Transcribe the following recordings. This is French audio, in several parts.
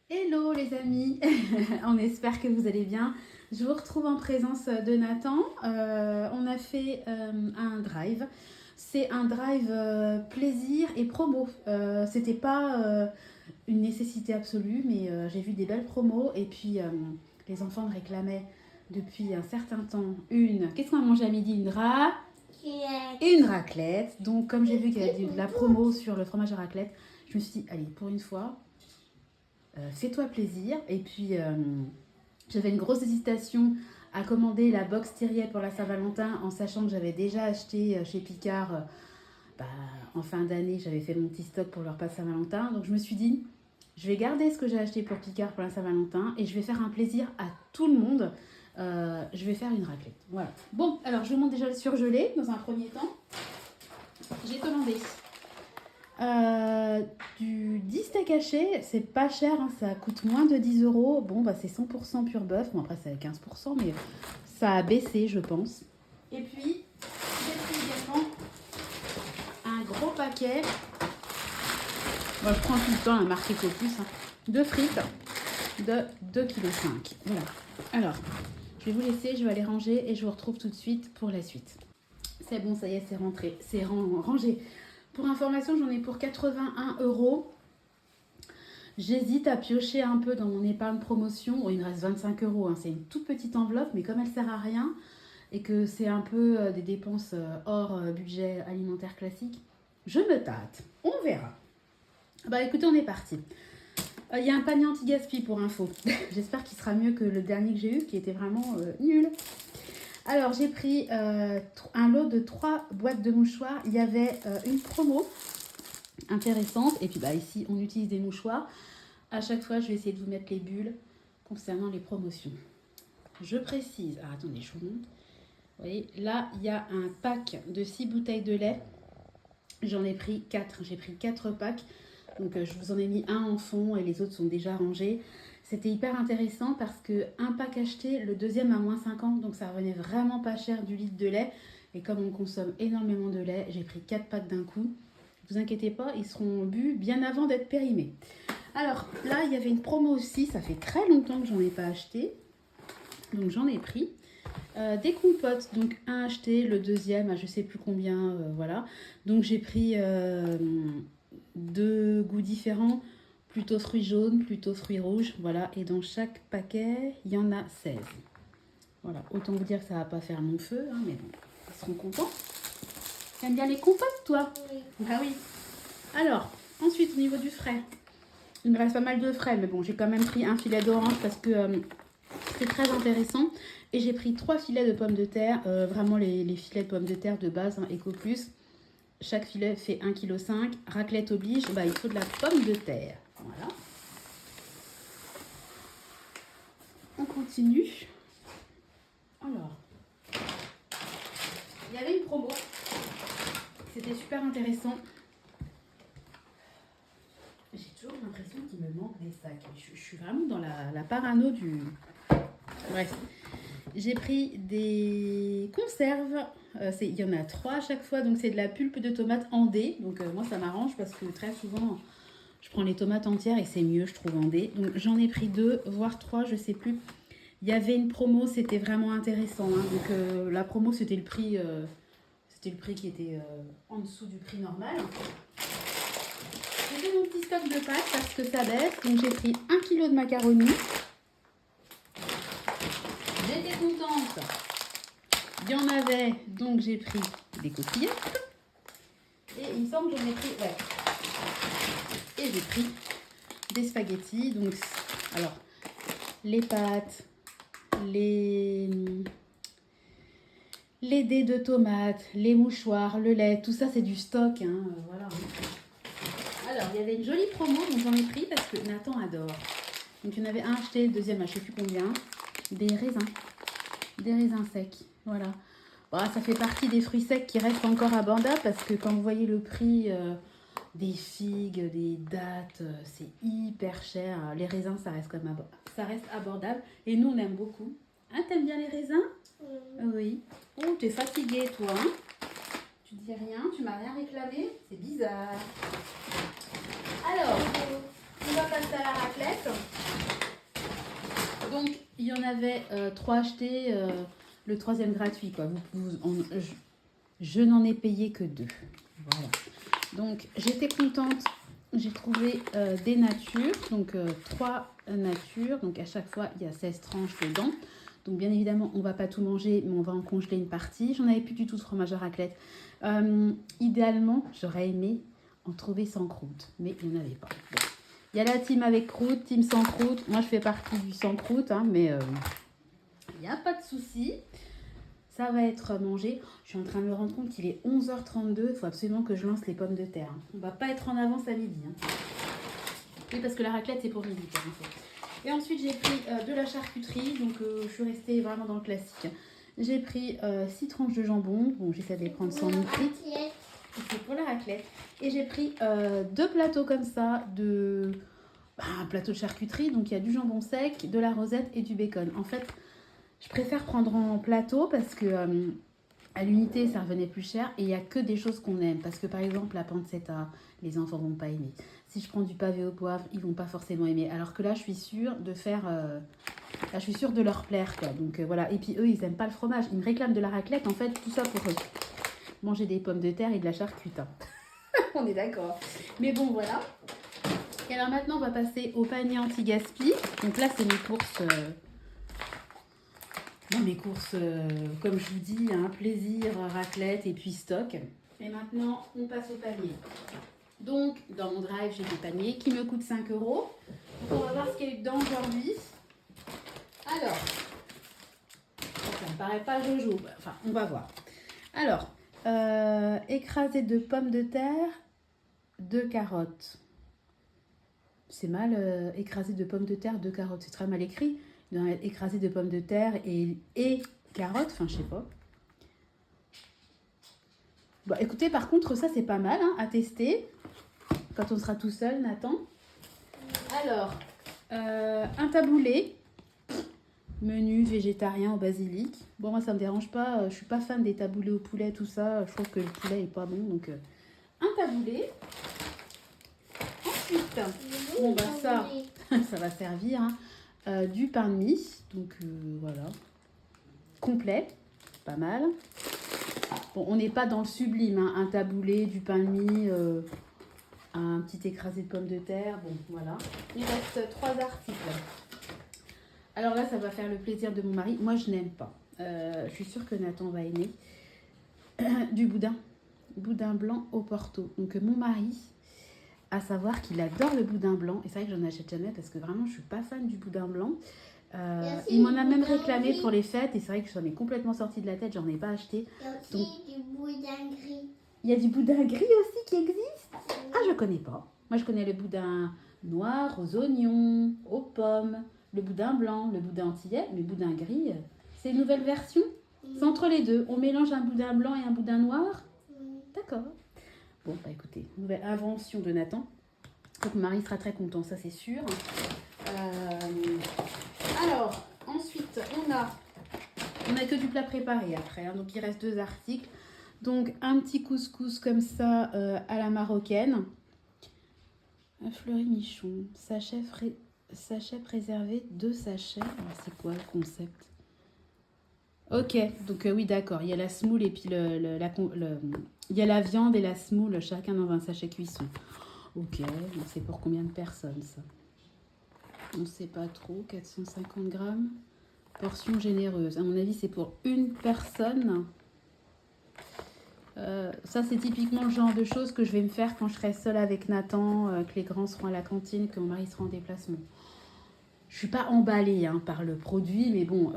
Hello les amis, on espère que vous allez bien. Je vous retrouve en présence de Nathan. On a fait un drive. C'est un drive plaisir et promo. C'était pas une nécessité absolue, mais j'ai vu des belles promos et puis les enfants me réclamaient depuis un certain temps une. Qu'est-ce qu'on a mangé à midi? Une raclette. Donc comme j'ai vu qu'il y avait de la promo sur le fromage à raclette, je me suis dit allez pour une fois. Fais-toi plaisir. Et puis, j'avais une grosse hésitation à commander la box Thiriet pour la Saint-Valentin en sachant que j'avais déjà acheté chez Picard en fin d'année. J'avais fait mon petit stock pour le repas de Saint-Valentin. Donc, je me suis dit, je vais garder ce que j'ai acheté pour Picard pour la Saint-Valentin et je vais faire un plaisir à tout le monde. Je vais faire une raclette. Voilà. Bon, alors, je vous montre déjà le surgelé dans un premier temps. J'ai commandé du 10 steak haché, c'est pas cher, hein, ça coûte moins de 10 euros. Bon, bah c'est 100% pur bœuf. Bon, après, c'est 15%, mais ça a baissé, je pense. Et puis, j'ai pris également un gros paquet. Moi, je prends tout le temps la marque Ecopus, hein, de frites de 2,5 kg. Voilà. Alors, je vais vous laisser, je vais aller ranger et je vous retrouve tout de suite pour la suite. C'est bon, ça y est, c'est rentré, c'est rangé. Pour information, j'en ai pour 81 euros. J'hésite à piocher un peu dans mon épargne promotion. Bon, il me reste 25 euros. Hein. C'est une toute petite enveloppe, mais comme elle ne sert à rien et que c'est un peu des dépenses hors budget alimentaire classique, je me tâte. On verra. Bah écoutez, on est parti. Il y a un panier anti-gaspi pour info. J'espère qu'il sera mieux que le dernier que j'ai eu, qui était vraiment nul. Alors, j'ai pris un lot de 3 boîtes de mouchoirs. Il y avait une promo intéressante. Et puis, bah, ici, on utilise des mouchoirs. À chaque fois, je vais essayer de vous mettre les bulles concernant les promotions. Je précise. Alors, attendez, je vous montre. Vous voyez, là, il y a un pack de 6 bouteilles de lait. J'en ai pris 4. J'ai pris 4 packs. Donc, je vous en ai mis un en fond et les autres sont déjà rangés. C'était hyper intéressant parce qu'un pack acheté, le deuxième à moins 50, donc ça revenait vraiment pas cher du litre de lait. Et comme on consomme énormément de lait, j'ai pris 4 packs d'un coup. Ne vous inquiétez pas, ils seront bu bien avant d'être périmés. Alors là, il y avait une promo aussi, ça fait très longtemps que j'en ai pas acheté. Donc j'en ai pris. Des compotes, donc un acheté, le deuxième à je sais plus combien, voilà. Donc j'ai pris 2 goûts différents. Plutôt fruits jaunes, plutôt fruits rouges, voilà. Et dans chaque paquet, il y en a 16. Voilà, autant vous dire que ça va pas faire long feu, hein, mais bon, ils seront contents. T'aimes bien les compotes, toi? Oui. Ah oui. Alors, ensuite, au niveau du frais, il me reste pas mal de frais, mais bon, j'ai quand même pris un filet d'orange parce que c'est très intéressant. Et j'ai pris 3 filets de pommes de terre, vraiment les filets de pommes de terre de base, hein, Ecopus. Chaque filet fait 1,5 kg. Raclette oblige, bah, il faut de la pomme de terre. Voilà. On continue. Alors, il y avait une promo. C'était super intéressant. J'ai toujours l'impression qu'il me manque des sacs. Je suis vraiment dans la parano du... Bref. J'ai pris des conserves. Il y en a 3 à chaque fois. Donc, c'est de la pulpe de tomate en dés. Donc, moi, ça m'arrange parce que très souvent... Je prends les tomates entières et c'est mieux, je trouve, en dés. Donc, j'en ai pris 2, voire 3, je sais plus. Il y avait une promo, c'était vraiment intéressant. Hein. Donc, la promo, c'était le prix qui était en dessous du prix normal. J'ai fait mon petit stock de pâtes parce que ça baisse. Donc, j'ai pris 1 kg de macaroni. J'étais contente. Il y en avait, donc j'ai pris des coquillettes. Et il me semble que j'en ai pris... Ouais. Et j'ai pris des spaghettis. Donc, alors, les pâtes, les dés de tomates, les mouchoirs, le lait, tout ça c'est du stock. Hein, voilà. Alors, il y avait une jolie promo, donc j'en ai pris parce que Nathan adore. Donc, il y en avait un acheté, le deuxième à je ne sais plus combien. Des raisins secs. Voilà. Bon, ça fait partie des fruits secs qui restent encore abordables parce que quand vous voyez le prix... des figues, des dattes, c'est hyper cher. Les raisins, ça reste abordable. Et nous, on aime beaucoup. Hein, t'aimes bien les raisins? Oui. Oh, t'es fatiguée, toi. Hein, tu dis rien, tu m'as rien réclamé. C'est bizarre. Alors, on va passer à la raclette. y en avait 3 achetés, le 3e gratuit, quoi. Je n'en ai payé que 2. Voilà. Donc, j'étais contente. J'ai trouvé des natures, donc 3 natures. Donc, à chaque fois, il y a 16 tranches dedans. Donc, bien évidemment, on ne va pas tout manger, mais on va en congeler une partie. J'en avais plus du tout de fromage à raclette. Idéalement, j'aurais aimé en trouver sans croûte, mais il n'y en avait pas. Bon. Il y a la team avec croûte, team sans croûte. Moi, je fais partie du sans croûte, hein, mais il n'y a pas de souci. Ça va être mangé. Je suis en train de me rendre compte qu'il est 11h32. Il faut absolument que je lance les pommes de terre. On ne va pas être en avance à midi. Hein. Oui, parce que la raclette, c'est pour midi. Et ensuite, j'ai pris de la charcuterie. Donc, je suis restée vraiment dans le classique. J'ai pris 6 tranches de jambon. Bon, j'essaie de les prendre sans mouiller. C'est pour la raclette. Et j'ai pris 2 plateaux comme ça un plateau de charcuterie. Donc, il y a du jambon sec, de la rosette et du bacon. En fait, je préfère prendre en plateau parce que à l'unité, ça revenait plus cher. Et il n'y a que des choses qu'on aime. Parce que par exemple, la pancetta, les enfants ne vont pas aimer. Si je prends du pavé au poivre, ils ne vont pas forcément aimer. Alors que là, je suis sûre de faire... là, je suis sûre de leur plaire, quoi. Donc voilà. Et puis eux, ils n'aiment pas le fromage. Ils me réclament de la raclette. En fait, tout ça pour eux. Manger des pommes de terre et de la charcute. Hein. On est d'accord. Mais bon, voilà. Et alors maintenant, on va passer au panier anti-gaspi. Donc là, c'est mes courses... comme je vous dis, hein, plaisir, raclette et puis stock. Et maintenant, on passe au panier. Donc, dans mon drive, j'ai des paniers qui me coûtent 5 €. Donc, on va voir ce qu'il y a eu dedans aujourd'hui. Alors, ça ne me paraît pas Jojo. Enfin, on va voir. Alors, écrasé de pommes de terre, 2 carottes. C'est mal, écrasé de pommes de terre, 2 carottes. C'est très mal écrit. Il doit être écrasé de pommes de terre et carottes, enfin je sais pas. Bon, écoutez, par contre, ça c'est pas mal hein, à tester quand on sera tout seul, Nathan. Alors, un taboulé, menu végétarien au basilic. Bon, moi ça me dérange pas, je suis pas fan des taboulés au poulet, tout ça. Je trouve que le poulet est pas bon, donc un taboulé. Ensuite, bon bah ça va servir. Hein. Du pain de mie, donc voilà, complet, pas mal. Bon, on n'est pas dans le sublime, hein, un taboulé, du pain de mie, un petit écrasé de pommes de terre, bon voilà. Il reste 3 articles. Alors là, ça va faire le plaisir de mon mari. Moi, je n'aime pas. Je suis sûre que Nathan va aimer. Du boudin blanc au Porto. Donc mon mari... À savoir qu'il adore le boudin blanc. Et c'est vrai que j'en achète jamais parce que vraiment, je suis pas fan du boudin blanc. Il m'en a même réclamé pour les fêtes. Et c'est vrai que j'en ai complètement sorti de la tête. J'en ai pas acheté. Il y a aussi du boudin gris. Il y a du boudin gris aussi qui existe. Ah, je connais pas. Moi, je connais le boudin noir aux oignons, aux pommes, le boudin blanc, le boudin antillais. Mais boudin gris, c'est une nouvelle version. C'est entre les deux. On mélange un boudin blanc et un boudin noir. D'accord. Bon, bah écoutez, nouvelle invention de Nathan. Donc, mon mari sera très content, ça c'est sûr. Alors, ensuite, on a que du plat préparé après. Hein, donc, il reste 2 articles. Donc, un petit couscous comme ça à la marocaine. Un fleuri-michon. Sachet préservé, 2 sachets. Alors, c'est quoi le concept? Ok, donc oui, d'accord. Il y a la semoule et puis il y a la viande et la semoule, chacun dans un sachet cuisson. Ok, c'est pour combien de personnes ça? On ne sait pas trop, 450 grammes. Portion généreuse. À mon avis, c'est pour une personne. Ça, c'est typiquement le genre de choses que je vais me faire quand je serai seule avec Nathan, que les grands seront à la cantine, que mon mari sera en déplacement. Je ne suis pas emballée hein, par le produit, mais bon...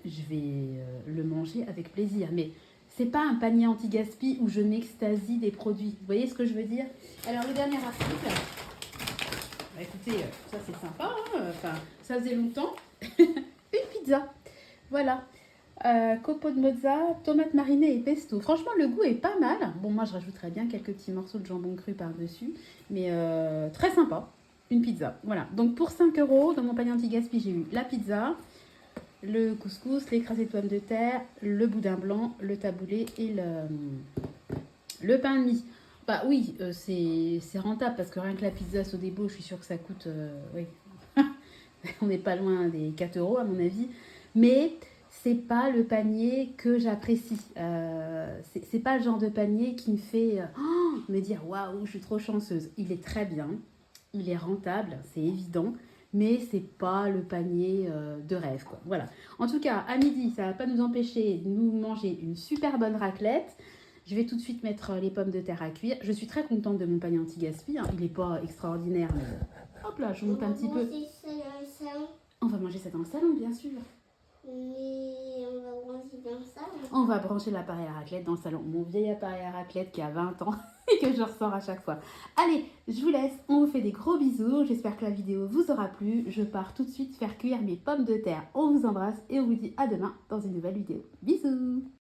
je vais le manger avec plaisir. Mais c'est pas un panier anti-gaspi où je m'extasie des produits. Vous voyez ce que je veux dire? Alors, le dernier article. Bah, écoutez, ça c'est sympa. Hein, enfin, ça faisait longtemps. Une pizza. Voilà. Copeaux de mozza, tomates marinées et pesto. Franchement, le goût est pas mal. Bon, moi, je rajouterais bien quelques petits morceaux de jambon cru par-dessus. Mais très sympa. Une pizza. Voilà. Donc, pour 5 €, dans mon panier anti-gaspi, j'ai eu la pizza, le couscous, l'écrasé de pommes de terre, le boudin blanc, le taboulé et le pain de mie. Bah oui, c'est rentable parce que rien que la pizza Sodebo, je suis sûre que ça coûte... oui. On n'est pas loin des 4 euros à mon avis. Mais c'est pas le panier que j'apprécie. C'est pas le genre de panier qui me fait me dire waouh, je suis trop chanceuse. Il est très bien, il est rentable, c'est évident, mais c'est pas le panier de rêve, quoi. Voilà. En tout cas, à midi, ça va pas nous empêcher de nous manger une super bonne raclette. Je vais tout de suite mettre les pommes de terre à cuire. Je suis très contente de mon panier anti-gaspi. Hein. Il n'est pas extraordinaire, mais hop là, je monte un petit peu. On va manger ça dans le salon, bien sûr. Mais on va brancher dans le salon. On va brancher l'appareil à raclette dans le salon. Mon vieil appareil à raclette qui a 20 ans et que je ressors à chaque fois. Allez, je vous laisse. On vous fait des gros bisous. J'espère que la vidéo vous aura plu. Je pars tout de suite faire cuire mes pommes de terre. On vous embrasse et on vous dit à demain dans une nouvelle vidéo. Bisous!